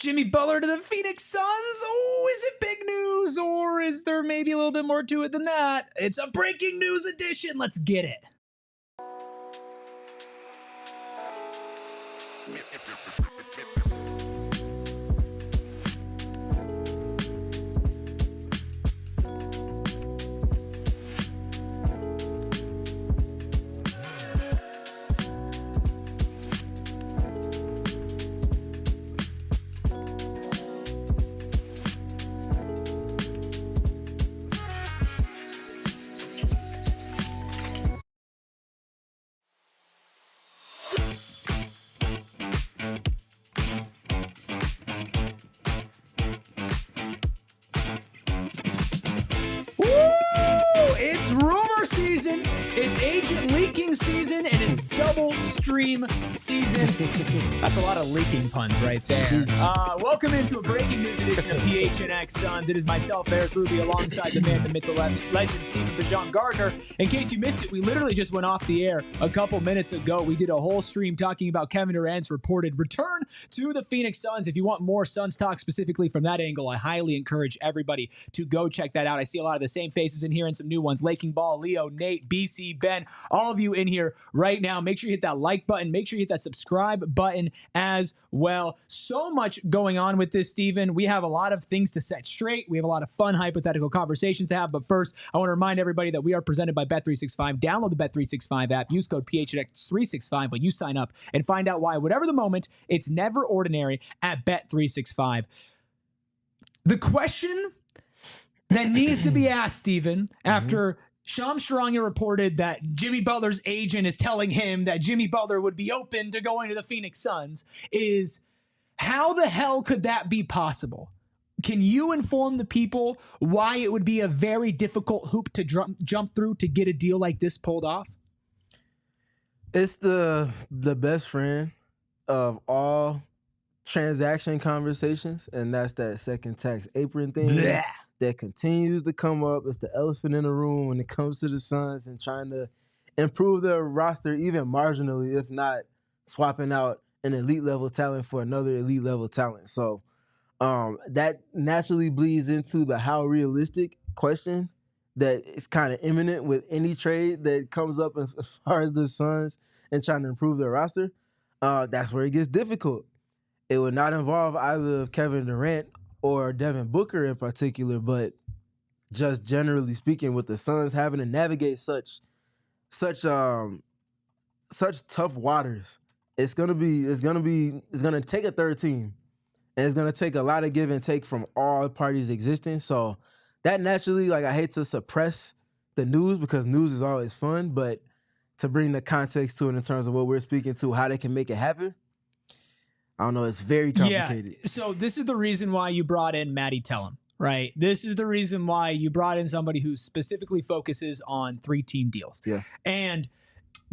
Jimmy Butler to the Phoenix Suns. Oh, is it big news, or is there maybe a little bit more to it than that? It's a breaking news edition. Let's get it. It's rumor season, it's agent leaking season, and it's double stream season. That's a lot of leaking puns right there. Welcome into a breaking news edition of PHNX Suns. It is myself, Erik, alongside the man, the myth, the legend, PridGeon-Garner. In case you missed it, we literally just went off the air a couple minutes ago. We did a whole stream talking about Kevin Durant's reported return to the Phoenix Suns. If you want more Suns talk specifically from that angle, I highly encourage everybody to go check that out. I see a lot of the same faces in here and some new ones. Laking Ball, Leo, Nate, BC, Ben, all of you in here right now. Make sure you hit that like button. Make sure you hit that subscribe button as well. So much going on with this, Steven. We have a lot of things to set straight. We have a lot of fun, hypothetical conversations to have. But first, I want to remind everybody that we are presented by Bet365. Download the Bet365 app. Use code PHNX365 when you sign up and find out why, whatever the moment, it's never ordinary at Bet365. The question that needs to be asked, Steven, after Shams Charania reported that Jimmy Butler's agent is telling him that Jimmy Butler would be open to going to the Phoenix Suns, is how the hell could that be possible? Can you inform the people why it would be a very difficult hoop to jump through to get a deal like this pulled off? It's the best friend of all transaction conversations, and that's that second tax apron thing. Blech. That continues to come up. It's the elephant in the room when it comes to the Suns and trying to improve their roster even marginally, if not swapping out an elite level talent for another elite level talent. So that naturally bleeds into the how realistic question that is kind of imminent with any trade that comes up as far as the Suns and trying to improve their roster. That's where it gets difficult. It would not involve either Kevin Durant or Devin Booker in particular, but just generally speaking, with the Suns having to navigate such tough waters, it's gonna take a third team, and it's gonna take a lot of give and take from all parties existing. So that naturally, like, I hate to suppress the news because news is always fun, but to bring the context to it in terms of what we're speaking to, how they can make it happen, I don't know. It's very complicated. Yeah. So this is the reason why you brought in Matty Tellem, right? This is the reason why you brought in somebody who specifically focuses on 3-team deals. Yeah. And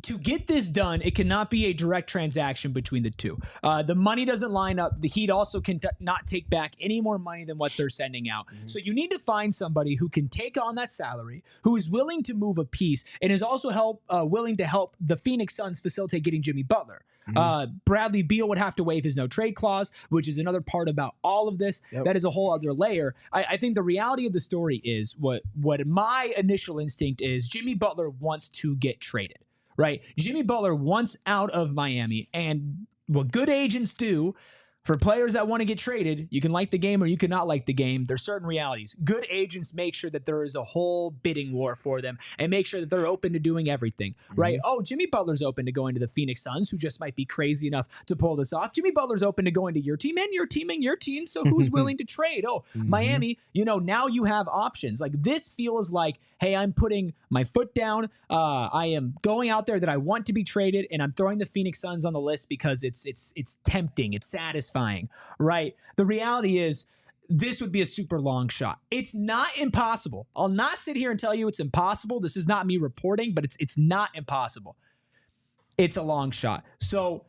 to get this done, it cannot be a direct transaction between the two. The money doesn't line up. The Heat also can not take back any more money than what they're sending out. So you need to find somebody who can take on that salary, who is willing to move a piece, and is also willing to help the Phoenix Suns facilitate getting Jimmy Butler. Bradley Beal would have to waive his no-trade clause, which is another part about all of this. Yep. That is a whole other layer. I think the reality of the story is what my initial instinct is: Jimmy Butler wants to get traded. Right? Jimmy Butler wants out of Miami, and what good agents do for players that want to get traded, you can like the game or you cannot like the game. There's certain realities. Good agents make sure that there is a whole bidding war for them and make sure that they're open to doing everything, right? Oh, Jimmy Butler's open to going to the Phoenix Suns, who just might be crazy enough to pull this off. Jimmy Butler's open to going to your team and your team and your team, so who's willing to trade? Oh, Miami, now you have options. Like, this feels like, hey, I'm putting my foot down. I am going out there that I want to be traded, and I'm throwing the Phoenix Suns on the list because it's tempting, it's satisfying, right? The reality is, this would be a super long shot. It's not impossible. I'll not sit here and tell you it's impossible. This is not me reporting, but it's not impossible. It's a long shot. So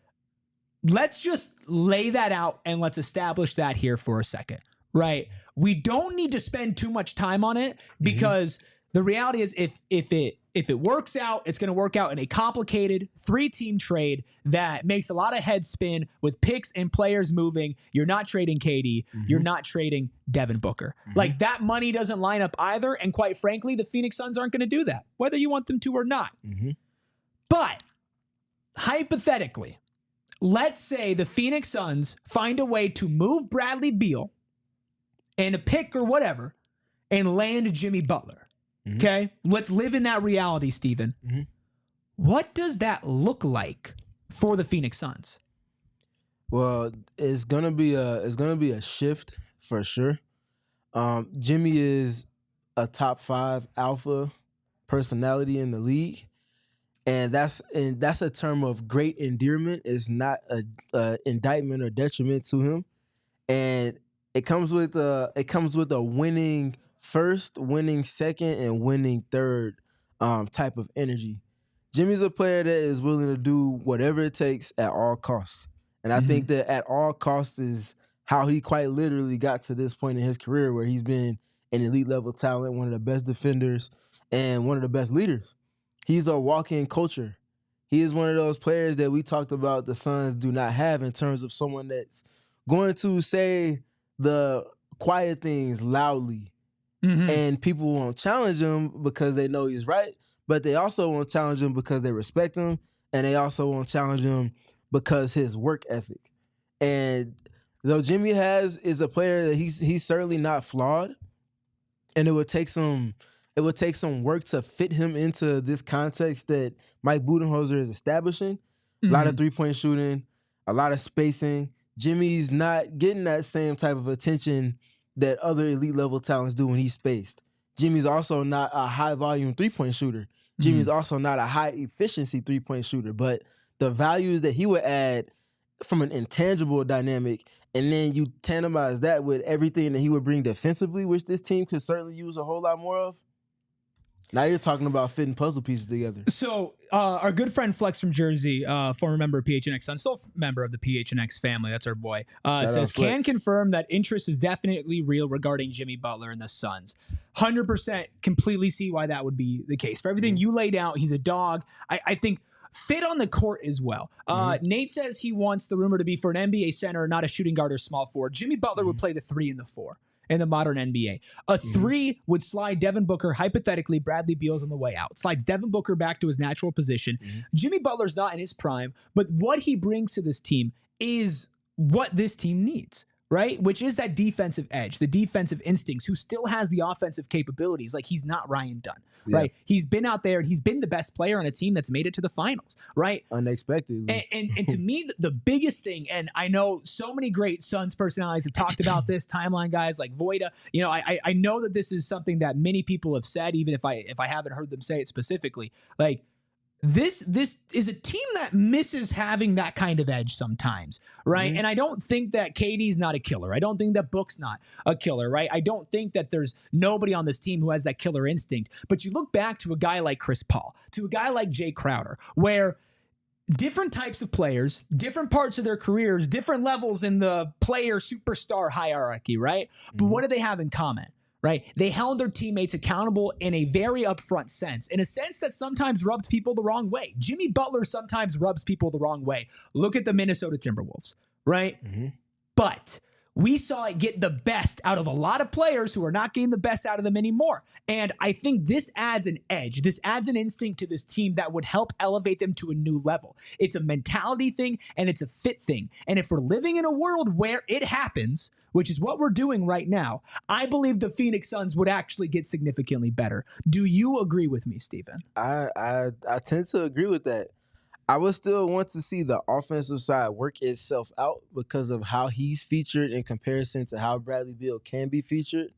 let's just lay that out and let's establish that here for a second, right? We don't need to spend too much time on it because the reality is, if it if it works out, it's going to work out in a complicated 3-team trade that makes a lot of heads spin with picks and players moving. You're not trading KD. You're not trading Devin Booker. Like, that money doesn't line up either. And quite frankly, the Phoenix Suns aren't going to do that, whether you want them to or not. But hypothetically, let's say the Phoenix Suns find a way to move Bradley Beal and a pick or whatever and land Jimmy Butler. Okay, let's live in that reality, Steven. What does that look like for the Phoenix Suns? Well, it's gonna be a shift for sure. Jimmy is a top 5 alpha personality in the league, and that's a term of great endearment. It's not a indictment or detriment to him, and it comes with a winning first, winning second, and winning third type of energy. Jimmy's a player that is willing to do whatever it takes at all costs. And I think that at all costs is how he quite literally got to this point in his career where he's been an elite level talent, one of the best defenders, and one of the best leaders. He's a walking culture. He is one of those players that we talked about the Suns do not have in terms of someone that's going to say the quiet things loudly. And people won't challenge him because they know he's right, but they also won't challenge him because they respect him, and they also won't challenge him because his work ethic. And though Jimmy is a player that he's certainly not flawed, and it would take some work to fit him into this context that Mike Budenholzer is establishing. A lot of 3-point shooting, a lot of spacing. Jimmy's not getting that same type of attention that other elite level talents do when he's spaced. Jimmy's also not a high volume 3-point shooter. Jimmy's also not a high efficiency 3-point shooter, but the values that he would add from an intangible dynamic, and then you tandemize that with everything that he would bring defensively, which this team could certainly use a whole lot more of. Now you're talking about fitting puzzle pieces together. So our good friend Flex from Jersey, former member of PHNX, son, still a member of the PHNX family, that's our boy, says, can confirm that interest is definitely real regarding Jimmy Butler and the Suns. 100% completely see why that would be the case. For everything you laid out, he's a dog. I think fit on the court as well. Nate says he wants the rumor to be for an NBA center, not a shooting guard or small forward. Jimmy Butler would play the 3 and the 4. In the modern NBA. A 3 would slide Devin Booker, hypothetically, Bradley Beal's on the way out. Slides Devin Booker back to his natural position. Jimmy Butler's not in his prime, but what he brings to this team is what this team needs, right? Which is that defensive edge, the defensive instincts, who still has the offensive capabilities. Like, he's not Ryan Dunn, right? He's been out there and he's been the best player on a team that's made it to the finals, right? Unexpectedly. And to me, the biggest thing, and I know so many great Suns personalities have talked about this, timeline guys like Voida, you know, I know that this is something that many people have said, even if I haven't heard them say it specifically, like, This is a team that misses having that kind of edge sometimes, right? And I don't think that KD's not a killer. I don't think that Book's not a killer, right? I don't think that there's nobody on this team who has that killer instinct. But you look back to a guy like Chris Paul, to a guy like Jay Crowder, where different types of players, different parts of their careers, different levels in the player superstar hierarchy, right? But what do they have in common? Right? They held their teammates accountable in a very upfront sense, in a sense that sometimes rubs people the wrong way. Jimmy Butler sometimes rubs people the wrong way. Look at the Minnesota Timberwolves, right? But we saw it get the best out of a lot of players who are not getting the best out of them anymore. And I think this adds an edge. This adds an instinct to this team that would help elevate them to a new level. It's a mentality thing and it's a fit thing. And if we're living in a world where it happens, which is what we're doing right now, I believe the Phoenix Suns would actually get significantly better. Do you agree with me, Steven? I tend to agree with that. I would still want to see the offensive side work itself out because of how he's featured in comparison to how Bradley Beal can be featured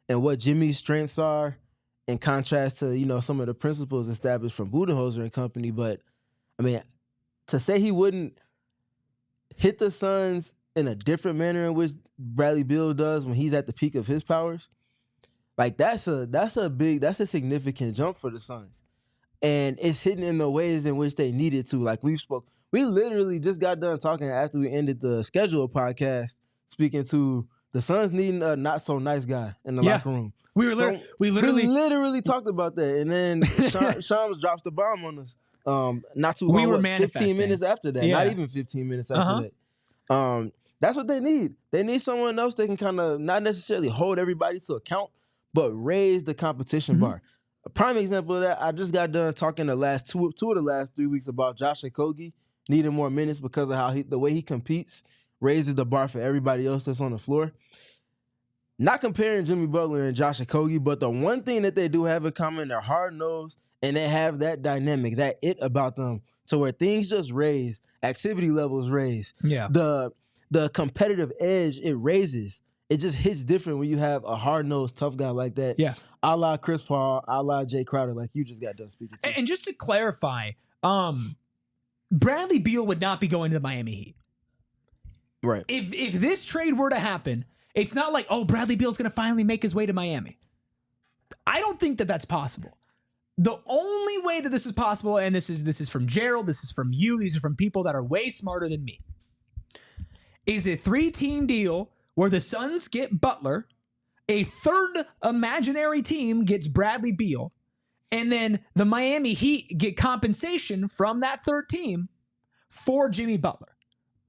and what Jimmy's strengths are in contrast to, you know, some of the principles established from Budenholzer and company. But, I mean, to say he wouldn't hit the Suns in a different manner in which Bradley Beal does when he's at the peak of his powers, like that's a significant jump for the Suns. And it's hitting in the ways in which they needed to. Like we literally just got done talking after we ended the schedule podcast, speaking to The Suns needing a not so nice guy in the locker room. We literally talked about that, and then Shams drops the bomb on us. Not too long. We were 15 minutes after that. Not even 15 minutes after that. That's what they need. They need someone else that can kind of not necessarily hold everybody to account, but raise the competition bar. A prime example of that, I just got done talking the last two of the last 3 weeks about Josh Okogie needing more minutes because of how the way he competes raises the bar for everybody else that's on the floor. Not comparing Jimmy Butler and Josh Okogie, but the one thing that they do have in common, they're hard-nosed, and they have that dynamic, that it about them, to where things just raise, activity levels raise. Yeah. The competitive edge, it raises. It just hits different when you have a hard-nosed, tough guy like that. Yeah. A la Chris Paul, a la Jay Crowder, like you just got done speaking to. And just to clarify, Bradley Beal would not be going to the Miami Heat. Right. If this trade were to happen, it's not like, oh, Bradley Beal's going to finally make his way to Miami. I don't think that that's possible. The only way that this is possible, and this is from Gerald, this is from you, these are from people that are way smarter than me, is a 3-team deal where the Suns get Butler, a third imaginary team gets Bradley Beal, and then the Miami Heat get compensation from that third team for Jimmy Butler,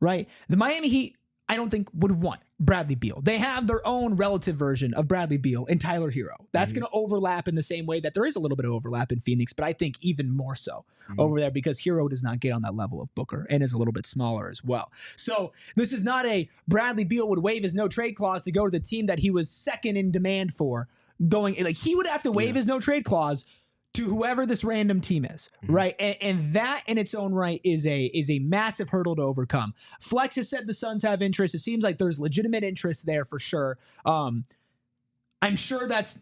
right? The Miami Heat, I don't think, would want Bradley Beal. They have their own relative version of Bradley Beal and Tyler Hero. That's going to overlap in the same way that there is a little bit of overlap in Phoenix, but I think even more so over there because Hero does not get on that level of Booker and is a little bit smaller as well. So this is not a Bradley Beal would waive his no trade clause to go to the team that he was second in demand for. He would have to waive his no trade clause to whoever this random team is, right? And that in its own right is a massive hurdle to overcome. Flex has said the Suns have interest. It seems like there's legitimate interest there for sure. I'm sure that's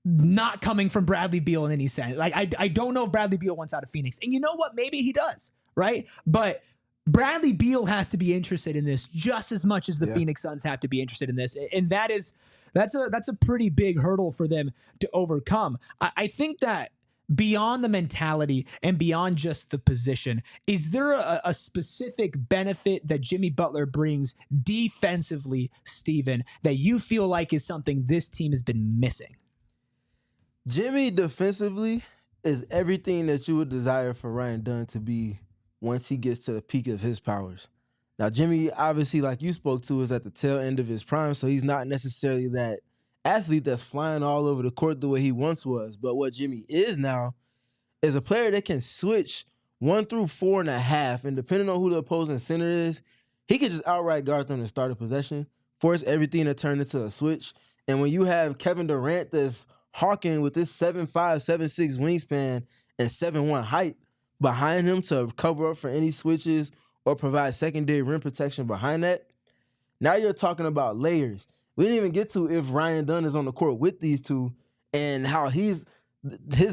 not coming from Bradley Beal in any sense. Like, I don't know if Bradley Beal wants out of Phoenix. And you know what? Maybe he does, right? But Bradley Beal has to be interested in this just as much as the Phoenix Suns have to be interested in this. And that's a pretty big hurdle for them to overcome. I think that beyond the mentality and beyond just the position, is there a specific benefit that Jimmy Butler brings defensively, Steven, that you feel like is something this team has been missing? Jimmy defensively is everything that you would desire for Ryan Dunn to be once he gets to the peak of his powers. Now, Jimmy, obviously, like you spoke to, is at the tail end of his prime, so he's not necessarily that athlete that's flying all over the court the way he once was. But what Jimmy is now is a player that can switch 1 through 4.5, and depending on who the opposing center is, he could just outright guard them and start a possession, force everything to turn into a switch. And when you have Kevin Durant that's hawking with this 7'5", 7'6" wingspan and 7'1" height behind him to cover up for any switches or provide secondary rim protection behind that, now you're talking about layers. We didn't even get to if Ryan Dunn is on the court with these two and how his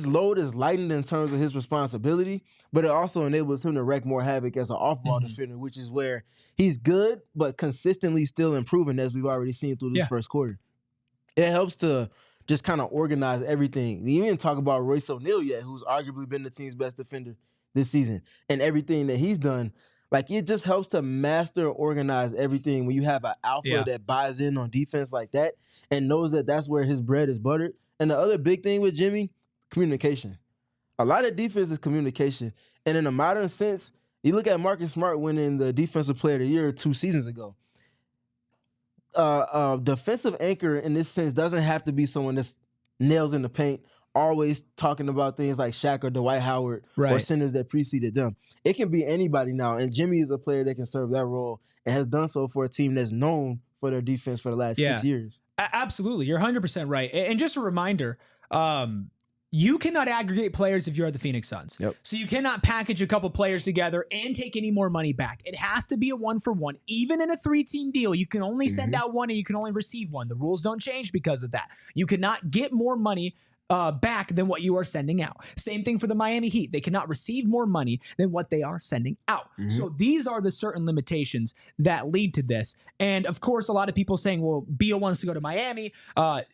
load is lightened in terms of his responsibility, but it also enables him to wreak more havoc as an off-ball defender, which is where he's good but consistently still improving, as we've already seen through this first quarter. It helps to just kind of organize everything. You didn't talk about Royce O'Neal yet, who's arguably been the team's best defender this season, and everything that he's done. Like, it just helps to master and organize everything when you have an alpha that buys in on defense like that and knows that that's where his bread is buttered. And the other big thing with Jimmy, communication. A lot of defense is communication. And in a modern sense, you look at Marcus Smart winning the Defensive Player of the Year 2 seasons ago. Defensive anchor in this sense doesn't have to be someone that's nails in the paint, always talking about things like Shaq or Dwight Howard or centers that preceded them. It can be anybody now, and Jimmy is a player that can serve that role and has done so for a team that's known for their defense for the last 6 years. Absolutely. You're 100% right. And just a reminder, you cannot aggregate players if you're at the Phoenix Suns. So you cannot package a couple players together and take any more money back. It has to be a 1-for-1. Even in a 3-team deal, you can only send out one and you can only receive one. The rules don't change because of that. You cannot get more money back than what you are sending out. Same thing for the Miami Heat. They cannot receive more money than what they are sending out. So these are the certain limitations that lead to this. And of course, a lot of people saying, well, Beal wants to go to Miami. I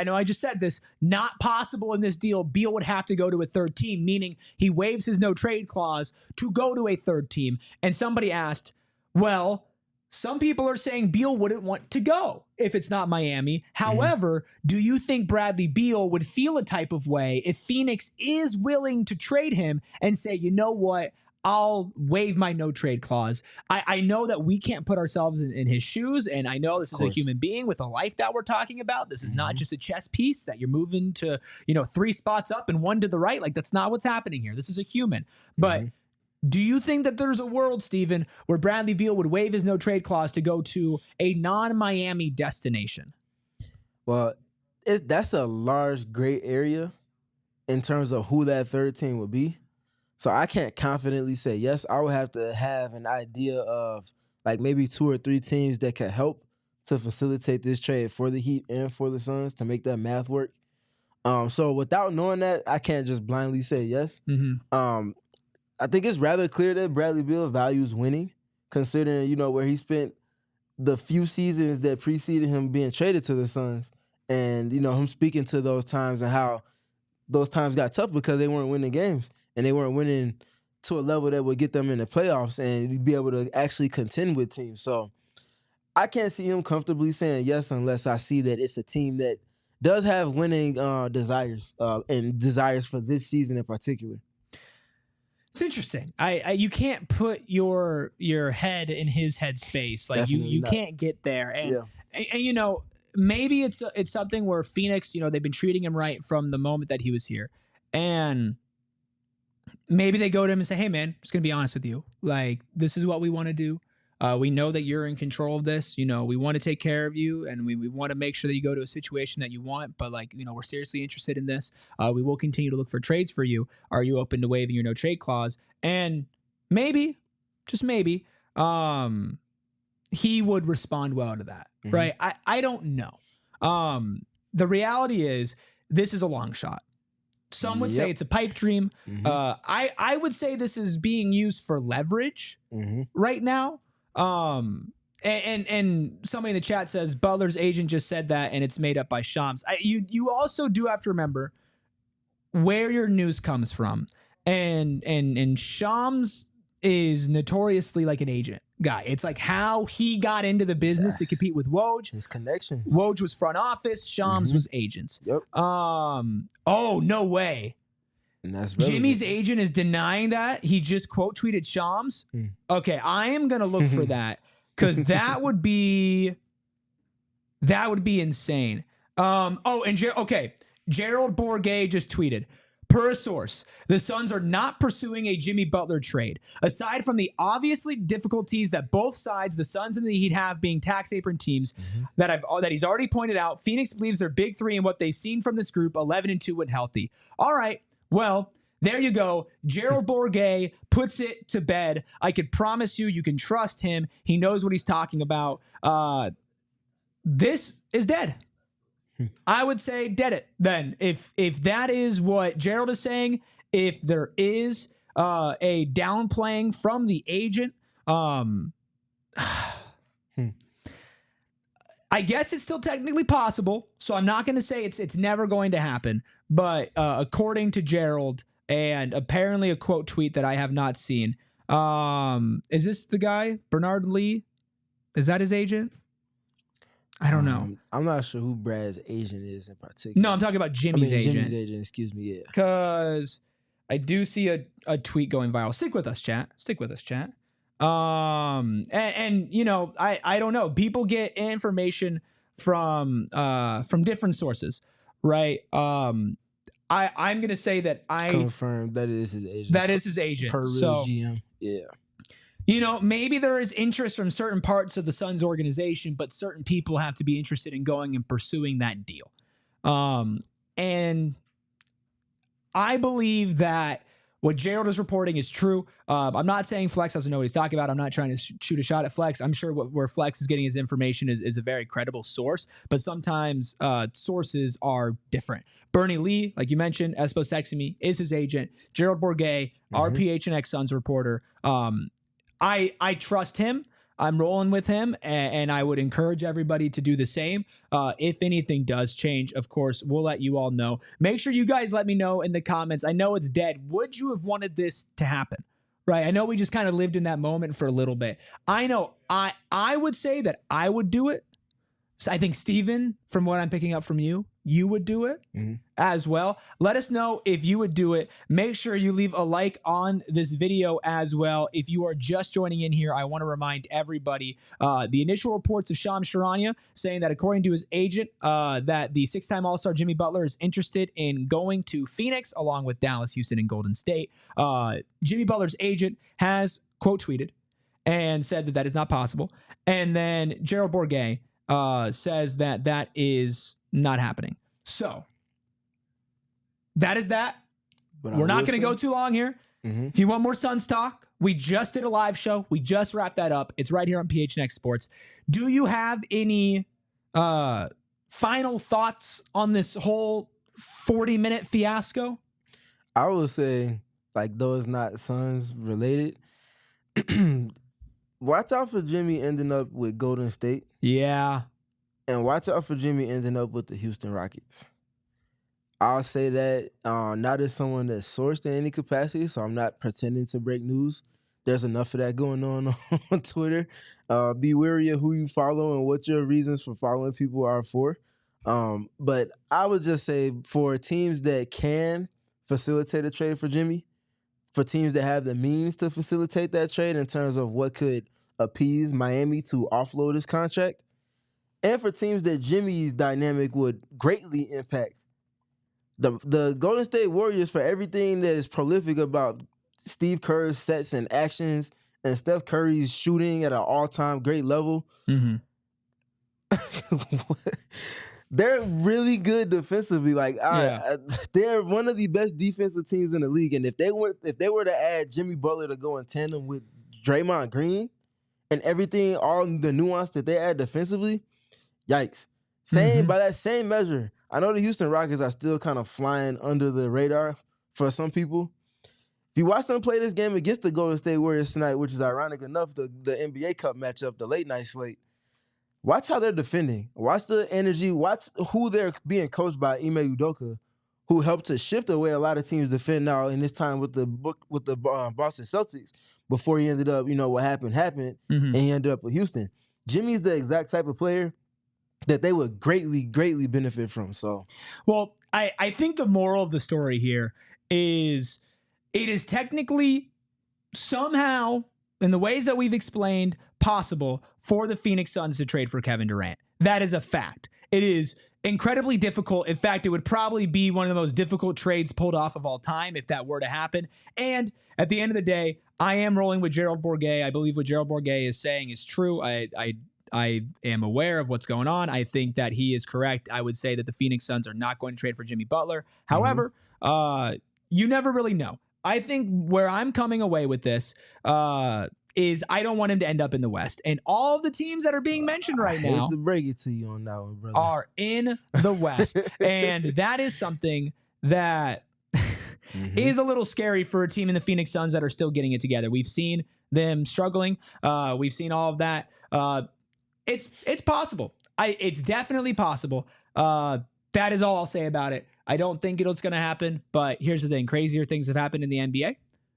know I just said this, not possible in this deal. Beal would have to go to a third team, meaning he waives his no trade clause to go to a third team. And somebody asked, well, some people are saying Beal wouldn't want to go if it's not Miami. However, do you think Bradley Beal would feel a type of way if Phoenix is willing to trade him and say, you know what, I'll waive my no trade clause? I know that we can't put ourselves in his shoes, and I know this is a human being with a life that we're talking about. This is not just a chess piece that you're moving to, 3 spots up and 1 to the right. Like, that's not what's happening here. This is a human. But do you think that there's a world, Steven, where Bradley Beal would waive his no-trade clause to go to a non-Miami destination? Well, that's a large gray area in terms of who that third team would be. So I can't confidently say yes. I would have to have an idea of like maybe 2 or 3 teams that could help to facilitate this trade for the Heat and for the Suns to make that math work. So without knowing that, I can't just blindly say yes. I think it's rather clear that Bradley Beal values winning, considering, where he spent the few seasons that preceded him being traded to the Suns, and, him speaking to those times and how those times got tough because they weren't winning games and they weren't winning to a level that would get them in the playoffs and be able to actually contend with teams. So I can't see him comfortably saying yes unless I see that it's a team that does have winning desires and desires for this season in particular. It's interesting. You can't put your head in his head space. Like you can't get there. And maybe it's something where Phoenix, they've been treating him right from the moment that he was here. And maybe they go to him and say, hey man, just gonna be honest with you. Like, this is what we want to do. We know that you're in control of this. We want to take care of you, and we want to make sure that you go to a situation that you want. But we're seriously interested in this. We will continue to look for trades for you. Are you open to waiving your no trade clause? And maybe, just maybe, he would respond well to that, right? I don't know. The reality is, this is a long shot. Some would say it's a pipe dream. I would say this is being used for leverage right now. And somebody in the chat says Butler's agent just said that, and it's made up by Shams. You also do have to remember where your news comes from, and Shams is notoriously like an agent guy. It's like how he got into the business to compete with Woj. His connections. Woj was front office. Shams was agents. Yep. Oh, no way. And that's Jimmy's agent is denying that. He just quote tweeted Shams. Okay, I am gonna look for that because that would be insane. Gerald Bourguet just tweeted, per a source, the Suns are not pursuing a Jimmy Butler trade. Aside from the obviously difficulties that both sides, the Suns and the Heat, have being tax apron teams that he's already pointed out, Phoenix believes their big 3 and what they've seen from this group, 11-2 when healthy. All right. Well, there you go. Gerald Bourguet puts it to bed. I could promise you can trust him. He knows what he's talking about. This is dead. I would say dead it then. If that is what Gerald is saying, if there is a downplaying from the agent, I guess it's still technically possible. So I'm not going to say it's never going to happen. But according to Gerald, and apparently a quote tweet that I have not seen, is this the guy, Bernard Lee? Is that his agent? I don't know. I'm not sure who Brad's agent is in particular. No, I'm talking about Jimmy's agent. Jimmy's agent, excuse me, yeah. Because I do see a tweet going viral. Stick with us, chat. And I don't know. People get information from different sources, right? I'm gonna say that I confirmed that is his agent. That is his agent. Per real GM, yeah. Maybe there is interest from certain parts of the Suns organization, but certain people have to be interested in going and pursuing that deal. And I believe that what Gerald is reporting is true. I'm not saying Flex doesn't know what he's talking about. I'm not trying to shoot a shot at Flex. I'm sure where Flex is getting his information is a very credible source, but sometimes sources are different. Bernie Lee, like you mentioned, Espo Seximi is his agent. Gerald Bourguet, our PHNX Suns reporter. I trust him. I'm rolling with him, and I would encourage everybody to do the same. If anything does change, of course, we'll let you all know. Make sure you guys let me know in the comments. I know it's dead. Would you have wanted this to happen? right? I know we just kind of lived in that moment for a little bit. I know I would say that I would do it. So I think, Steven, from what I'm picking up from you, you would do it as well. Let us know if you would do it. Make sure you leave a like on this video as well. If you are just joining in here, I want to remind everybody the initial reports of Shams Charania saying that according to his agent, that the 6-time All-Star Jimmy Butler is interested in going to Phoenix along with Dallas, Houston, and Golden State. Jimmy Butler's agent has quote tweeted and said that that is not possible. And then Gerald Bourguet says that that is not happening. So that is that. But we're not going to go too long here. If you want more Suns talk, we just did a live show. We just wrapped that up. It's right here on PHNX Sports. Do you have any final thoughts on this whole 40-minute fiasco? I would say, like, though it's not Suns related, watch out for Jimmy ending up with Golden State. Yeah. And watch out for Jimmy ending up with the Houston Rockets. I'll say that not as someone that's sourced in any capacity, so I'm not pretending to break news. There's enough of that going on Twitter. Be wary of who you follow and what your reasons for following people are for. But I would just say for teams that can facilitate a trade for Jimmy, for teams that have the means to facilitate that trade in terms of what could appease Miami to offload his contract, and for teams that Jimmy's dynamic would greatly impact. The Golden State Warriors, for everything that is prolific about Steve Kerr's sets and actions and Steph Curry's shooting at an all-time great level, they're really good defensively. Like they're one of the best defensive teams in the league. And if they were to add Jimmy Butler to go in tandem with Draymond Green and everything, all the nuance that they add defensively, yikes. By that same measure, I know the Houston Rockets are still kind of flying under the radar for some people. If you watch them play this game against the Golden State Warriors tonight, which is ironic enough, the NBA Cup matchup, the late night slate, watch how they're defending. Watch the energy. Watch who they're being coached by, Ime Udoka, who helped to shift the way a lot of teams defend now in this time with the Boston Celtics before he ended up, what happened, and he ended up with Houston. Jimmy's the exact type of player that they would greatly, greatly benefit from. So, well, I think the moral of the story here is it is technically somehow, in the ways that we've explained, possible for the Phoenix Suns to trade for Kevin Durant. That is a fact. It is incredibly difficult. In fact, it would probably be one of the most difficult trades pulled off of all time if that were to happen. And at the end of the day, I am rolling with Gerald Bourguet. I believe what Gerald Bourguet is saying is true. I am aware of what's going on. I think that he is correct. I would say that the Phoenix Suns are not going to trade for Jimmy Butler. However, you never really know. I think where I'm coming away with this is I don't want him to end up in the West. And all of the teams that are being mentioned right now, I hate to break it to you on that one, brother, are in the West. And that is something that is a little scary for a team in the Phoenix Suns that are still getting it together. We've seen them struggling. We've seen all of that. It's possible. It's definitely possible. That is all I'll say about it. I don't think it's going to happen, but here's the thing. Crazier things have happened in the NBA.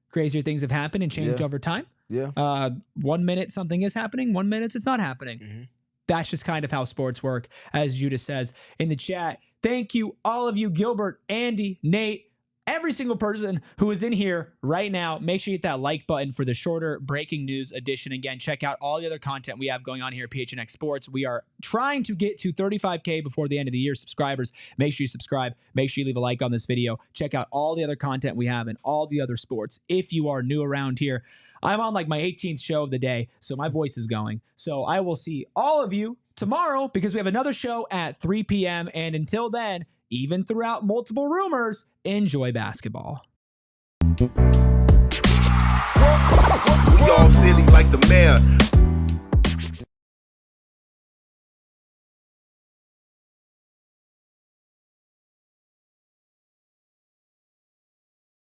Crazier things have happened and changed over time. Yeah. 1 minute something is happening. 1 minute it's not happening. That's just kind of how sports work, as Judas says in the chat. Thank you, all of you, Gilbert, Andy, Nate, every single person who is in here right now. Make sure you hit that like button for the shorter breaking news edition. Again, check out all the other content we have going on here at PHNX Sports. We are trying to get to 35K before the end of the year subscribers. Make sure you subscribe. Make sure you leave a like on this video. Check out all the other content we have and all the other sports. If you are new around here, I'm on like my 18th show of the day, so my voice is going. So I will see all of you tomorrow because we have another show at 3 p.m. And until then, even throughout multiple rumors, enjoy basketball. We all silly like the mayor.